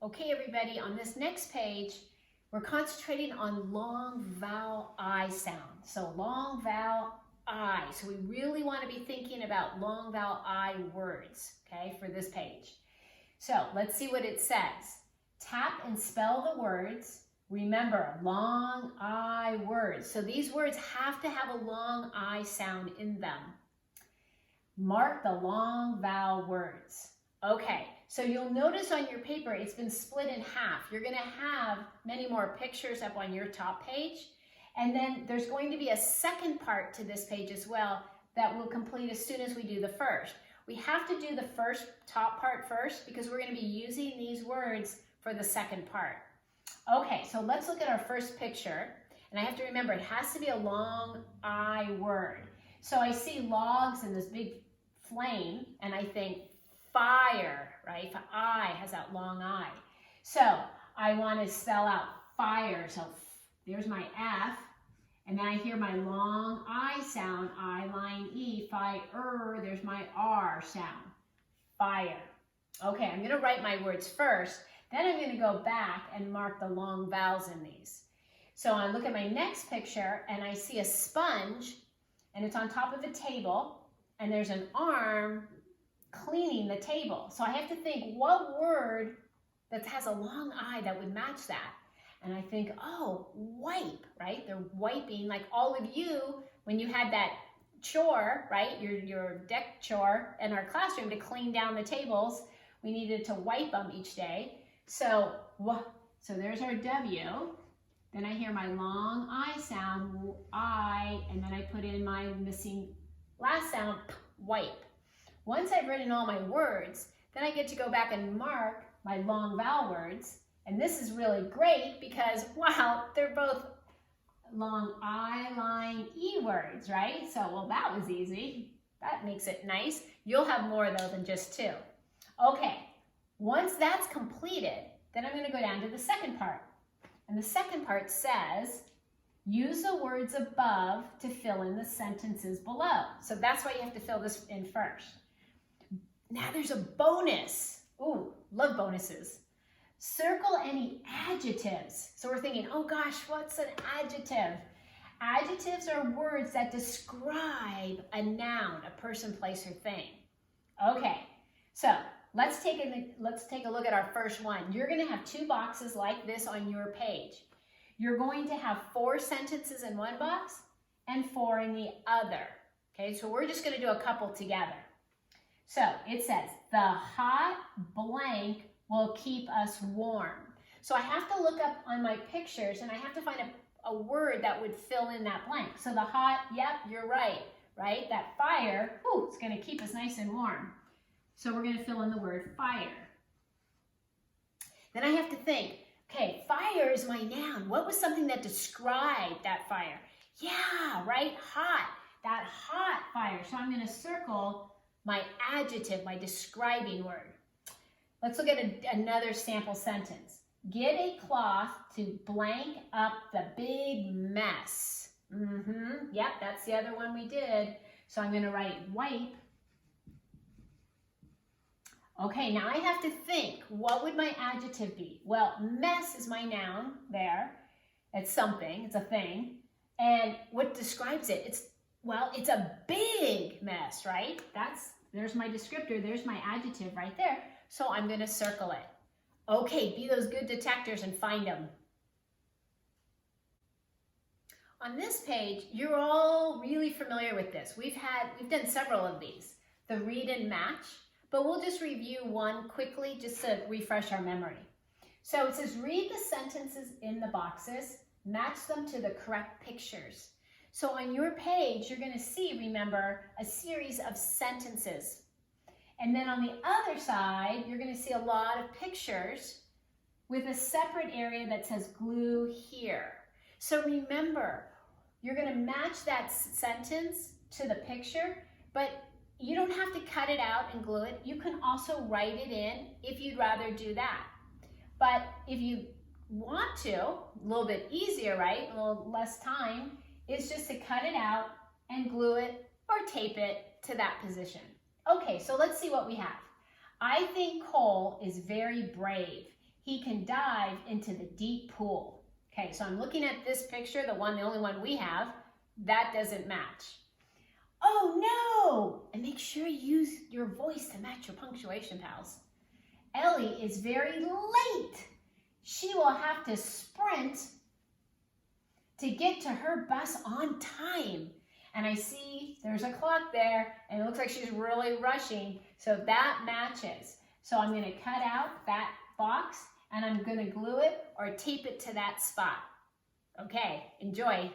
Okay, everybody, on this next page, we're concentrating on long vowel I sound. So long vowel I. So we really want to be thinking about long vowel I words, okay, for this page. So let's see what it says. Tap and spell the words. Remember, long I words. So these words have to have a long I sound in them. Mark the long vowel words. Okay, so you'll notice on your paper it's been split in half. You're going to have many more pictures up on your top page. And then there's going to be a second part to this page as well that we'll complete as soon as we do the first. We have to do the first top part first because we're going to be using these words for the second part. Okay, so let's look at our first picture. And I have to remember it has to be a long I word. So I see logs and this big flame and I think fire, right? I has that long I. So I want to spell out fire. So there's my F. And then I hear my long I sound, I line E, fire. There's my R sound, fire. Okay, I'm going to write my words first. Then I'm going to go back and mark the long vowels in these. So I look at my next picture and I see a sponge and it's on top of a table and there's an arm cleaning the table. So I have to think what word that has a long I that would match that. And I think, oh, wipe, right? They're wiping, like all of you, when you had that chore, right? Your deck chore in our classroom to clean down the tables, we needed to wipe them each day. So there's our W. Then I hear my long I sound, I, and then I put in my missing last sound, wipe. Once I've written all my words, then I get to go back and mark my long vowel words. And this is really great because, wow, they're both long I, line, E words, right? So, well, that was easy. That makes it nice. You'll have more, though, than just two. Okay, once that's completed, then I'm going to go down to the second part. And the second part says, use the words above to fill in the sentences below. So that's why you have to fill this in first. Now there's a bonus. Ooh, love bonuses. Circle any adjectives. So we're thinking, oh gosh, what's an adjective? Adjectives are words that describe a noun, a person, place, or thing. Okay, so let's take a look at our first one. You're going to have two boxes like this on your page. You're going to have 4 sentences in one box and 4 in the other. Okay, so we're just going to do a couple together. So it says, the hot blank will keep us warm. So I have to look up on my pictures and I have to find a word that would fill in that blank. So the hot, yep, you're right? That fire, ooh, it's going to keep us nice and warm. So we're going to fill in the word fire. Then I have to think, okay, fire is my noun. What was something that described that fire? Yeah, right, hot, that hot fire. So I'm going to circle my adjective, my describing word. Let's look at another sample sentence. Get a cloth to blank up the big mess. Yep, that's the other one we did. So I'm going to write wipe. Okay, now I have to think, what would my adjective be? Well, mess is my noun there. It's something, it's a thing. And what describes it? It's a big mess, right? There's my descriptor, there's my adjective right there. So I'm going to circle it. Okay, be those good detectors and find them. On this page, you're all really familiar with this. We've done several of these. The read and match, but we'll just review one quickly just to refresh our memory. So it says read the sentences in the boxes, match them to the correct pictures. So on your page, you're going to see, remember, a series of sentences. And then on the other side, you're going to see a lot of pictures with a separate area that says glue here. So remember, you're going to match that sentence to the picture, but you don't have to cut it out and glue it. You can also write it in if you'd rather do that. But if you want to, a little bit easier, right? A little less time, is just to cut it out and glue it or tape it to that position. Okay, so let's see what we have. I think Cole is very brave. he can dive into the deep pool. Okay, so I'm looking at this picture, the only one we have. That doesn't match. Oh no! And make sure you use your voice to match your punctuation, pals. Ellie is very late. She will have to sprint to get to her bus on time. And I see there's a clock there, and it looks like she's really rushing, so that matches. So I'm going to cut out that box, and I'm going to glue it or tape it to that spot. Okay, enjoy.